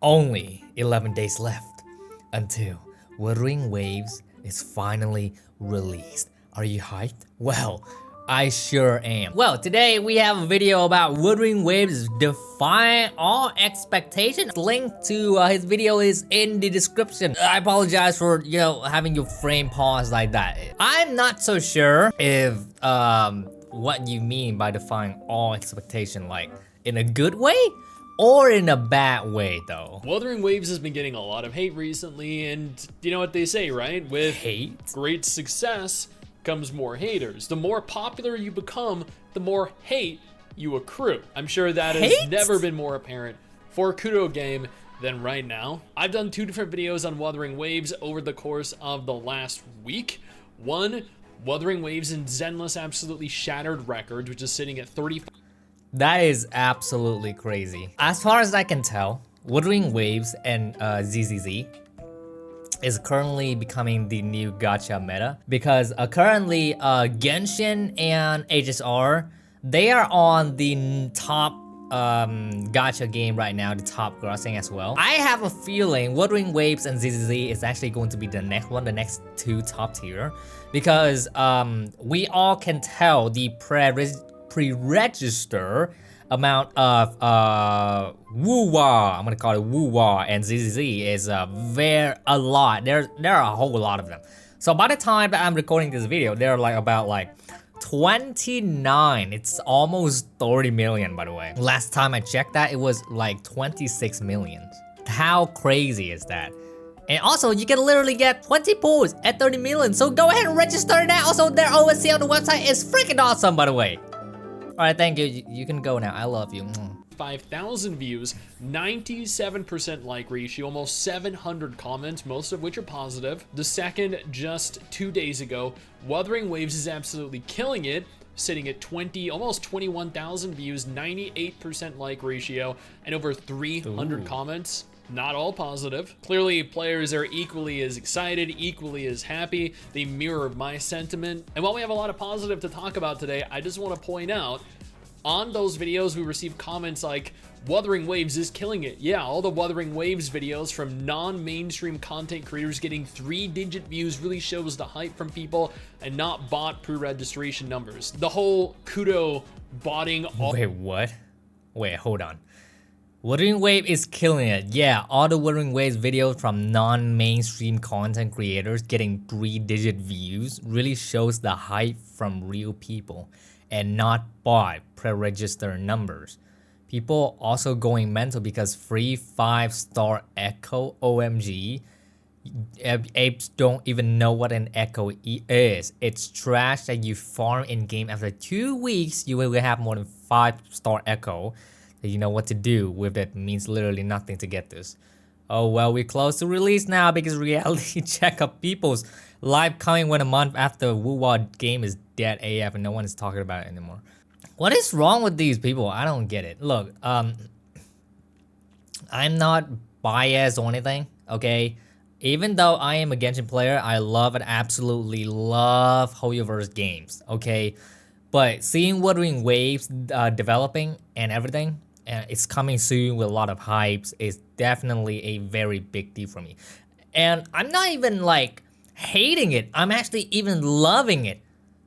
Only 11 days left until Wuthering Waves is finally released. Are you hyped? Well, I sure am. Well, today we have a video about Wuthering Waves defying all expectations. Link to his video is in the description. I apologize for, having your frame pause like that. I'm not so sure if what you mean by defying all expectation, like in a good way or in a bad way though. Wuthering Waves has been getting a lot of hate recently, and you know what they say, right? With hate? Great success comes more haters. The more popular you become, the more hate you accrue. I'm sure that has never been more apparent for Kudo Game than right now. I've done 2 different videos on Wuthering Waves over the course of the last week. One, Wuthering Waves and Zenless absolutely shattered records, which is sitting at 35. That is absolutely crazy. As far as I can tell, Wuthering Waves and ZZZ is currently becoming the new gacha meta because currently Genshin and HSR, they are on the top gacha game right now, the top grossing as well. I have a feeling Wuthering Waves and ZZZ is actually going to be the next one, the next 2 top tier, because we all can tell the pre-register amount of woo-wah, I'm gonna call it woo-wah, and ZZZ is a lot. There are a whole lot of them. So by the time that I'm recording this video, they're like about 29. It's almost 30 million, by the way. Last time I checked that, it was like 26 million. How crazy is that? And also, you can literally get 20 pools at 30 million. So go ahead and register now. Also, their OSC on the website is freaking awesome, by the way. All right, thank you. You can go now. I love you. 5,000 views, 97% like ratio, almost 700 comments, most of which are positive. The second, just 2 days ago, Wuthering Waves is absolutely killing it, sitting at almost 21,000 views, 98% like ratio, and over 300 comments. Not all positive. Clearly, players are equally as excited, equally as happy. They mirror my sentiment. And while we have a lot of positive to talk about today, I just want to point out, on those videos, we received comments like, Wuthering Waves is killing it. Yeah, all the Wuthering Waves videos from non-mainstream content creators getting 3-digit views really shows the hype from people and not bot pre-registration numbers. The whole Kudo botting. Wait, what? Wait, hold on. Wuthering Wave is killing it. Yeah, all the Wuthering Waves videos from non-mainstream content creators getting 3-digit views really shows the hype from real people and not bot pre-register numbers. People also going mental because free 5-star echo, OMG. Apes don't even know what an echo is. It's trash that you farm in game. After 2 weeks, you will have more than 5-star echo. You know what to do with it. Means literally nothing to get this. Oh well, we're close to release now because reality check of people's live coming 1 month after Woo-Wah game is dead AF and no one is talking about it anymore. What is wrong with these people? I don't get it. Look, I'm not biased or anything, okay? Even though I am a Genshin player, I love and absolutely love Hoyoverse games, okay? But seeing Wuthering Waves developing and everything, and it's coming soon with a lot of hypes, is definitely a very big deal for me. And I'm not even hating it. I'm actually even loving it.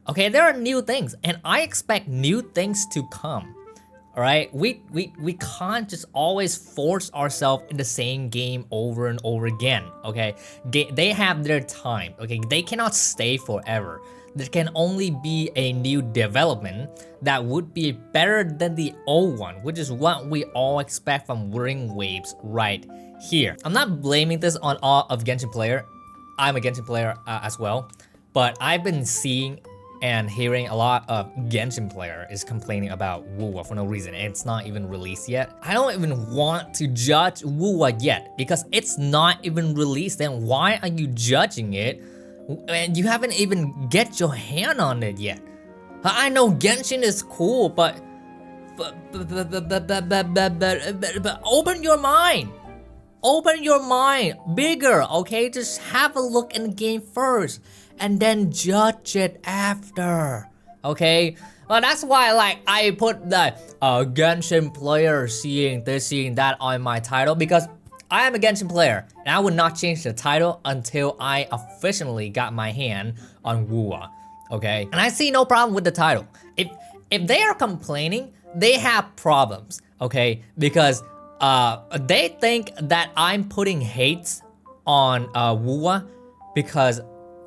Okay, there are new things, and I expect new things to come. All right, we can't just always force ourselves in the same game over and over again. Okay, they have their time. Okay, they cannot stay forever. There can only be a new development that would be better than the old one, which is what we all expect from Wuthering Waves right here. I'm not blaming this on all of Genshin player. I'm a Genshin player as well, but I've been seeing and hearing a lot of Genshin player is complaining about Woo-Wah for no reason. It's not even released yet. I don't even want to judge Woo-Wah yet because it's not even released. Then why are you judging it? And you haven't even get your hand on it yet. I know Genshin is cool, but open your mind. Open your mind bigger, okay? Just have a look in the game first and then judge it after, okay? Well, that's why I put the Genshin player seeing this, seeing that on my title because I am a Genshin player, and I would not change the title until I officially got my hand on Wuwa, okay? And I see no problem with the title. If they are complaining, they have problems, okay? Because they think that I'm putting hate on Wuwa because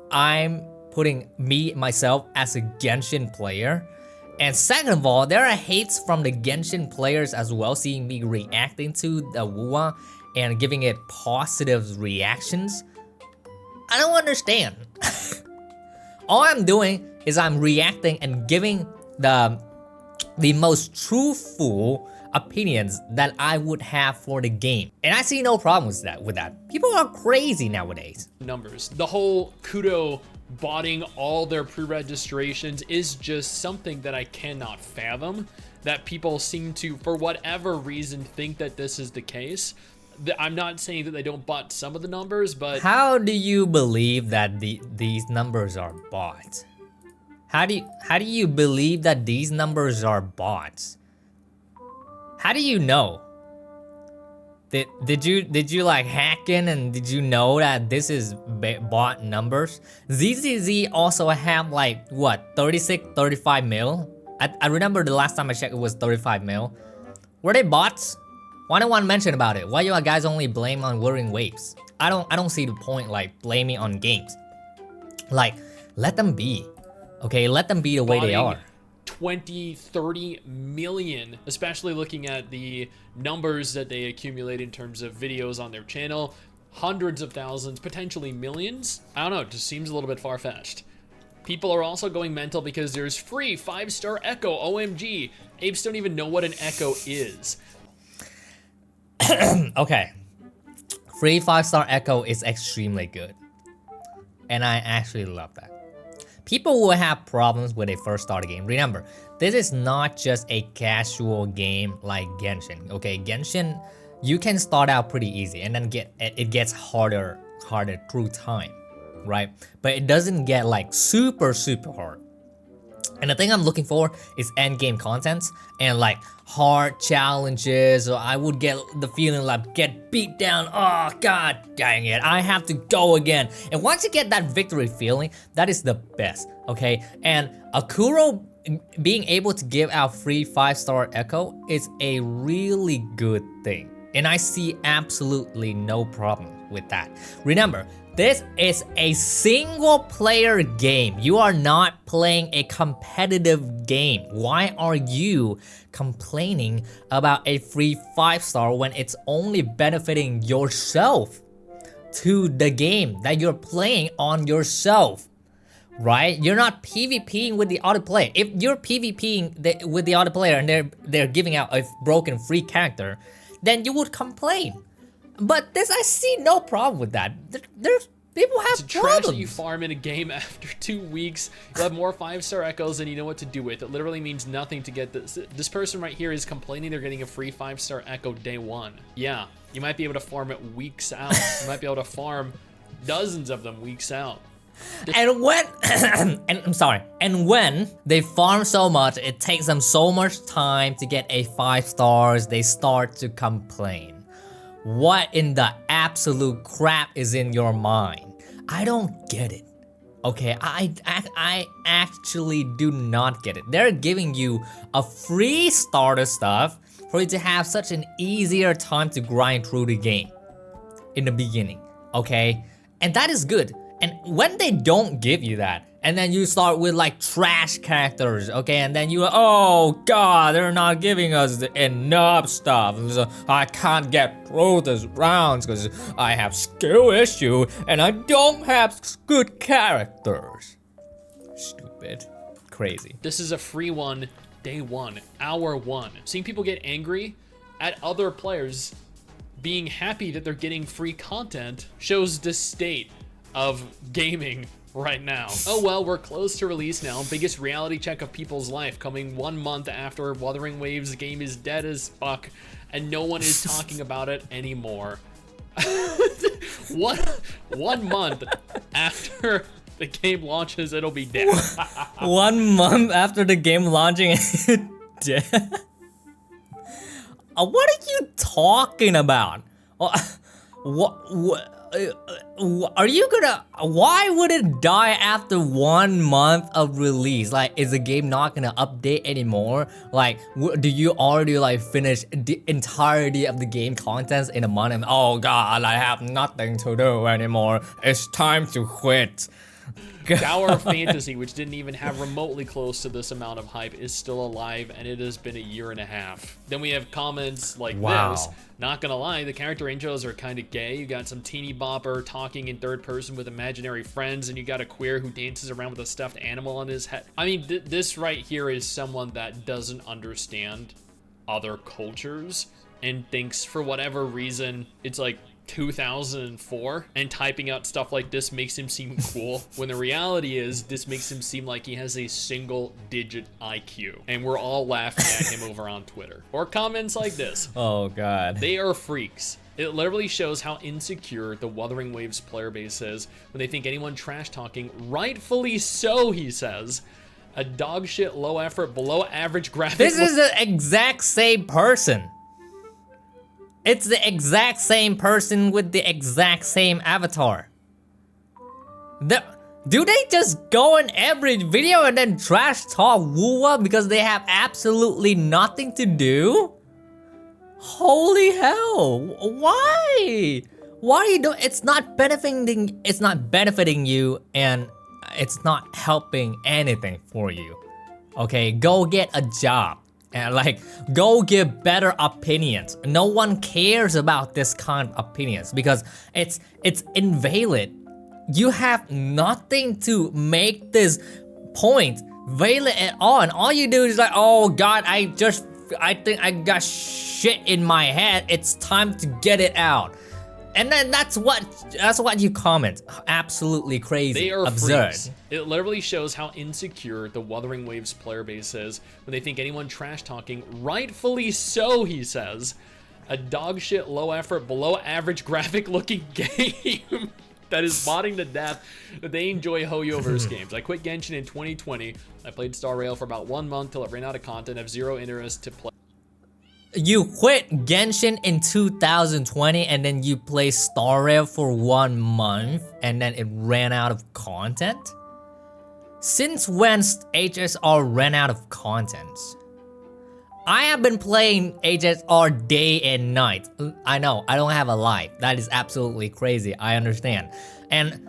I'm putting myself as a Genshin player. And second of all, there are hates from the Genshin players as well, seeing me reacting to the Wuwa and giving it positive reactions. I don't understand. All I'm doing is I'm reacting and giving the most truthful opinions that I would have for the game. And I see no problem with that. People are crazy nowadays. Numbers. The whole Kudo botting all their pre-registrations is just something that I cannot fathom, that people seem to, for whatever reason, think that this is the case. I'm not saying that they don't bot some of the numbers, but how do you believe that these numbers are bots? How do you believe that these numbers are bots? How do you know? Did you like hack in and did you know that this is bot numbers? ZZZ also have like what, 35 mil? I remember the last time I checked it was 35 mil. Were they bots? Why don't one mention about it? Why you guys only blame on Wuthering Waves? I don't see the point like blaming on games. Like, let them be. Okay, let them be the way they are. 20, 30 million, especially looking at the numbers that they accumulate in terms of videos on their channel. Hundreds of thousands, potentially millions. I don't know, it just seems a little bit far-fetched. People are also going mental because there's free 5-star Echo, OMG. Apes don't even know what an Echo is. Okay, free 5-star Echo is extremely good. And I actually love that. People will have problems when they first start a game. Remember, this is not just a casual game like Genshin. Okay, Genshin, you can start out pretty easy and then it gets harder through time, right? But it doesn't get like super hard. And the thing I'm looking for is endgame content and like hard challenges. Or I would get the feeling like get beat down. Oh god dang it, I have to go again. And once you get that victory feeling, that is the best, okay? And Akuro being able to give out free 5-star Echo is a really good thing. And I see absolutely no problem with that. Remember, this is a single player game. You are not playing a competitive game. Why are you complaining about a free 5-star when it's only benefiting yourself to the game that you're playing on yourself? Right? You're not PvPing with the other player. If you're PvPing with the other player and they're giving out a broken free character, then you would complain. But this, I see no problem with that. There's people have it's problems. Trash that you farm in a game after 2 weeks. You'll have more 5-star Echoes than you know what to do with. It literally means nothing to get this. This person right here is complaining they're getting a free 5-star Echo day 1. Yeah, you might be able to farm it weeks out. You might be able to farm dozens of them weeks out. And when, and when they farm so much, it takes them so much time to get a 5 stars, they start to complain. What in the absolute crap is in your mind? I don't get it. Okay, I actually do not get it. They're giving you a free starter stuff for you to have such an easier time to grind through the game in the beginning, okay? And that is good. And when they don't give you that, and then you start with like trash characters, okay, and then you, oh god, they're not giving us enough stuff, so I can't get through this rounds because I have skill issue and I don't have good characters. Stupid. Crazy. This is a free one, day 1, hour 1. Seeing people get angry at other players being happy that they're getting free content shows the state of gaming right now. Oh well, we're close to release now. Biggest reality check of people's life, coming 1 month after Wuthering Waves. The game is dead as fuck and no one is talking about it anymore. one month after the game launches, it'll be dead. 1 month after the game launching, it's dead? What are you talking about? What? Are you gonna? Why would it die after 1 month of release? Like, is the game not gonna update anymore? Like, do you already like finish the entirety of the game contents in a month? And oh god, I have nothing to do anymore. It's time to quit. Tower of Fantasy, which didn't even have remotely close to this amount of hype, is still alive, and it has been a year and a half. Then we have comments like this. Not gonna lie, the character intros are kind of gay. You got some teeny bopper talking in third person with imaginary friends, and you got a queer who dances around with a stuffed animal on his head. I mean, this right here is someone that doesn't understand other cultures and thinks for whatever reason it's like 2004 and typing out stuff like this makes him seem cool, when the reality is this makes him seem like he has a single digit IQ, and we're all laughing at him over on Twitter. Or comments like this. Oh god. They are freaks. It literally shows how insecure the Wuthering Waves player base is when they think anyone trash talking, rightfully so, he says. A dog shit, low effort, below average graphic. This is the exact same person. It's the exact same person with the exact same avatar. Do they just go in every video and then trash talk Wuwa because they have absolutely nothing to do? Holy hell! Why? Why you don't? It's not benefiting. It's not benefiting you, and it's not helping anything for you. Okay, go get a job. And like, go give better opinions. No one cares about this kind of opinions because it's invalid. You have nothing to make this point valid at all. And all you do is like, oh god, I think I got shit in my head. It's time to get it out. And then that's what you comment. Absolutely crazy. They are absurd. Freaks. It literally shows how insecure the Wuthering Waves player base is when they think anyone trash talking, rightfully so, he says. A dog shit, low effort, below average graphic looking game that is modding to death that they enjoy Hoyoverse games. I quit Genshin in 2020. I played Star Rail for about 1 month till it ran out of content. I have zero interest to play. You quit Genshin in 2020 and then you play Star Rail for 1 month and then it ran out of content? Since when HSR ran out of content? I have been playing HSR day and night. I know, I don't have a life. That is absolutely crazy, I understand. And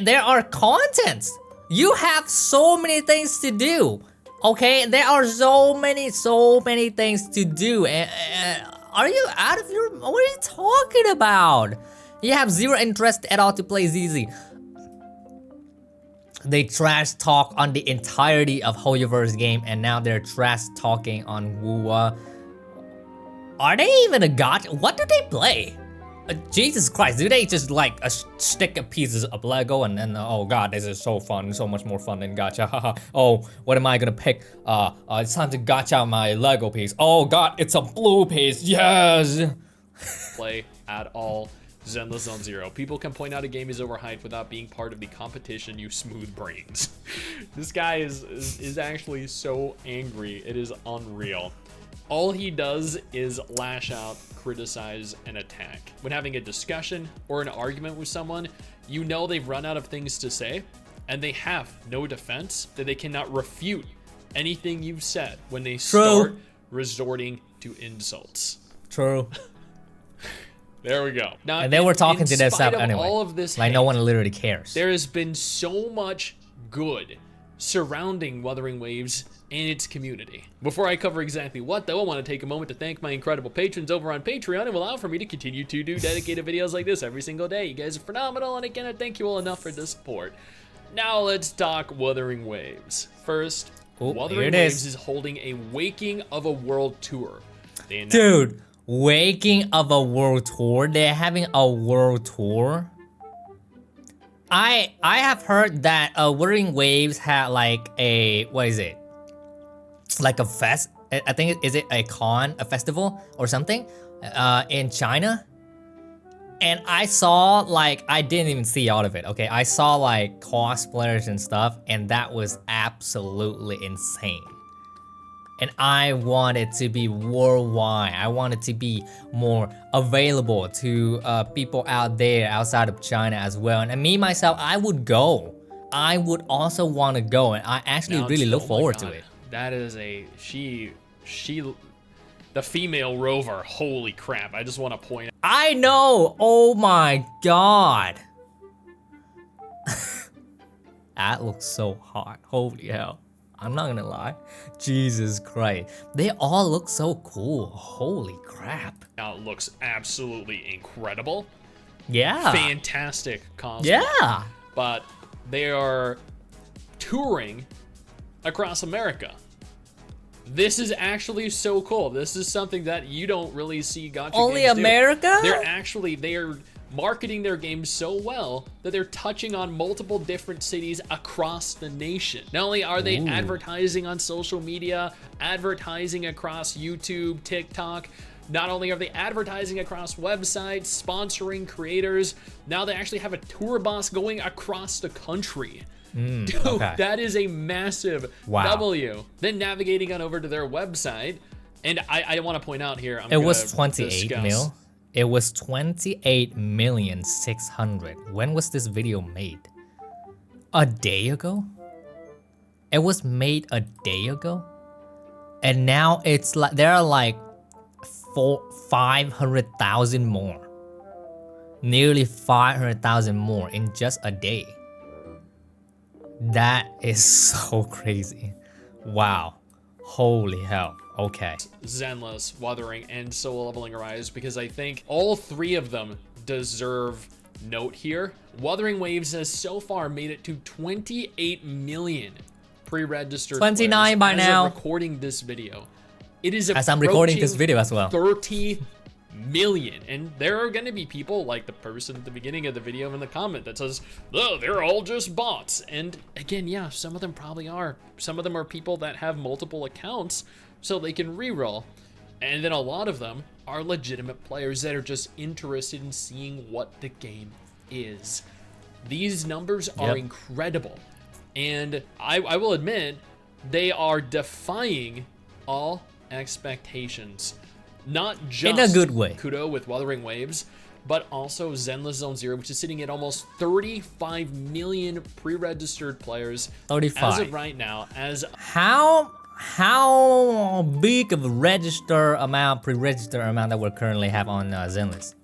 there are contents. You have so many things to do. Okay, there are so many things to do. Are you out of your? What are you talking about? You have zero interest at all to play ZZ. They trash talk on the entirety of Hoyoverse game, and now they're trash talking on Wuwa. Are they even a gacha? What do they play? Jesus Christ, do they just like stick pieces of Lego and then oh god, this is so fun, so much more fun than gacha, haha. Oh, what am I gonna pick? It's time to gacha my Lego piece. Oh god, it's a blue piece, yes! Play at all. Zenless Zone Zero. People can point out a game is overhyped without being part of the competition, you smooth brains. This guy is actually so angry, it is unreal. All he does is lash out, criticize, and attack. When having a discussion or an argument with someone, you know they've run out of things to say, and they have no defense, that they cannot refute anything you've said when they start resorting to insults. True. There we go. Now, and they were talking to this up anyway. All of this like, no one literally cares. There has been so much good surrounding Wuthering Waves and its community. Before I cover exactly what, though, I want to take a moment to thank my incredible patrons over on Patreon and allow for me to continue to do dedicated videos like this every single day. You guys are phenomenal, and I cannot thank you all enough for the support. Now let's talk Wuthering Waves. First, Wuthering Waves is holding a Waking of a World tour. Dude, Waking of a World tour? They're having a world tour? I have heard that Wuthering Waves had like a, what is it? Like a fest, I think, is it a festival or something in China? And I saw like, I didn't even see all of it, okay? I saw like cosplayers and stuff, and that was absolutely insane. and I want it to be worldwide. I want it to be more available to people out there outside of China as well. And me myself, I would go. I would also want to go, and I actually really look forward to it. That is the female rover. Holy crap! I just want to point out. I know. Oh my god. That looks so hot. Holy hell. I'm not gonna lie. Jesus Christ. They all look so cool. Holy crap. Now it looks absolutely incredible. Yeah. Fantastic cosplay. Yeah. But they are touring across America. This is actually so cool. This is something that you don't really see gacha Only games America? do. They're marketing their games so well that they're touching on multiple different cities across the nation. Not only are they advertising on social media, advertising across YouTube, TikTok, not only are they advertising across websites, sponsoring creators, now they actually have a tour bus going across the country. Dude, okay. That is a massive W. Then navigating on over to their website, and I want to point out here, it was 28 mil. It was 28,600,000. When was this video made? A day ago? It was made a day ago? And now it's like there are like 500,000 more. Nearly 500,000 more in just a day. That is so crazy. Wow. Holy hell. Okay. Zenless, Wuthering, and Solo Leveling Arise, because I think all three of them deserve note here. Wuthering Waves has so far made it to 28 million pre-registered 29 by now. As of recording this video. It is as I'm recording this video as well. 30 million, and there are going to be people like the person at the beginning of the video in the comment that says, oh, they're all just bots. And again, yeah, some of them probably are. Some of them are people that have multiple accounts so they can reroll, and then a lot of them are legitimate players that are just interested in seeing what the game is. These numbers are incredible, and I will admit they are defying all expectations. Not just in a good way. Kudo with Wuthering Waves, but also Zenless Zone Zero, which is sitting at almost 35 million pre-registered players 35 as of right now. As how big of a pre-register amount that we currently have on Zenless?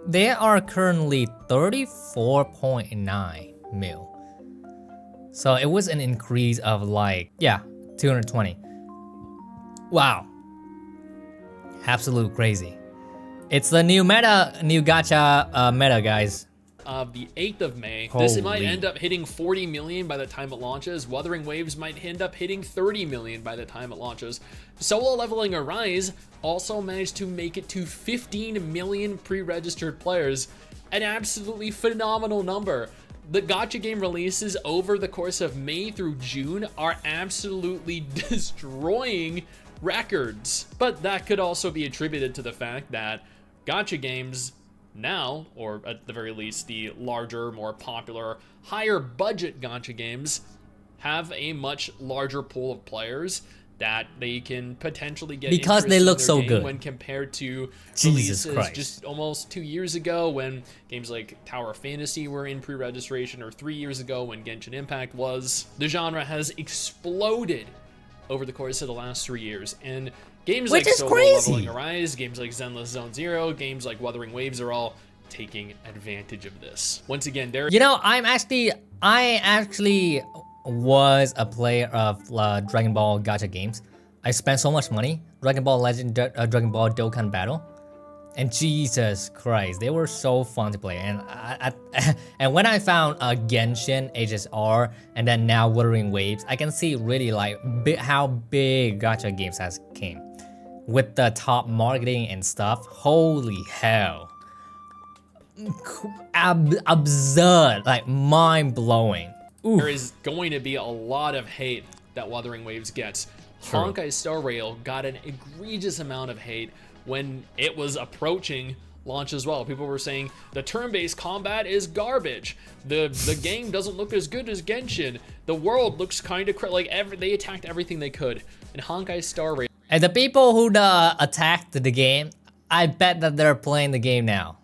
They are currently 34.9 mil. So it was an increase of like 220. Wow. Absolute crazy. It's the new gacha meta, guys. Of the 8th of May, Holy. This might end up hitting 40 million by the time it launches. Wuthering Waves might end up hitting 30 million by the time it launches. Solo Leveling Arise also managed to make it to 15 million pre-registered players, an absolutely phenomenal number. The gacha game releases over the course of May through June are absolutely destroying records, but that could also be attributed to the fact that gacha games now, or at the very least the larger, more popular, higher budget gacha games, have a much larger pool of players that they can potentially get because they look in their so game good when compared to Jesus releases Christ. just almost 2 years ago when games like Tower of Fantasy were in pre-registration, or 3 years ago when Genshin Impact was. The genre has exploded over the course of the last 3 years, and games like Solo Leveling Arise, games like Zenless Zone Zero, games like Wuthering Waves are all taking advantage of this. Once again, there. You know, I actually was a player of Dragon Ball Gacha games. I spent so much money. Dragon Ball Legend, Dragon Ball Dokkan Battle, and Jesus Christ, they were so fun to play. And and when I found Genshin HSR and then now Wuthering Waves, I can see really like how big Gacha games has came with the top marketing and stuff. Holy hell. Absurd, like mind-blowing. There is going to be a lot of hate that Wuthering Waves gets. Honkai Star Rail got an egregious amount of hate when it was approaching launch as well. People were saying the turn-based combat is garbage. The game doesn't look as good as Genshin. The world looks kind of like they attacked everything they could. And Honkai's star rate. And the people who attacked the game, I bet that they're playing the game now.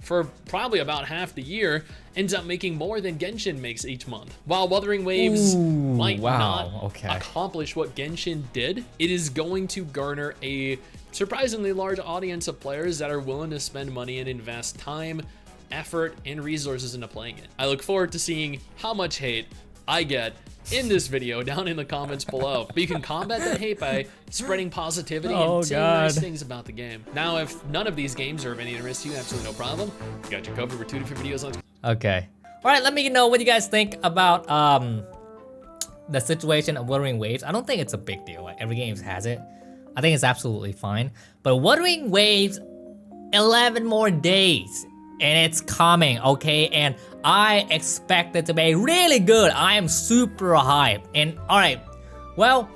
For probably about half the year, ends up making more than Genshin makes each month. While Wuthering Waves might not accomplish what Genshin did, it is going to garner a surprisingly large audience of players that are willing to spend money and invest time, effort, and resources into playing it. I look forward to seeing how much hate I get in this video down in the comments below. But you can combat that hate by spreading positivity and saying nice things about the game. Now, if none of these games are of any interest to you, absolutely no problem. Got you covered with 2 different videos on. Okay. All right, let me know what you guys think about the situation of Wuthering Waves. I don't think it's a big deal. Like, every game has it. I think it's absolutely fine. But Wuthering Waves, 11 more days. And it's coming, okay? And I expect it to be really good. I am super hyped. And alright, well,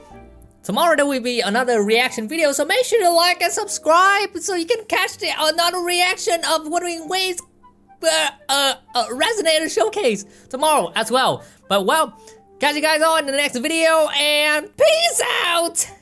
tomorrow there will be another reaction video, so make sure to like and subscribe so you can catch another reaction of Wuthering Waves Resonator Showcase tomorrow as well. But well, catch you guys on in the next video, and peace out!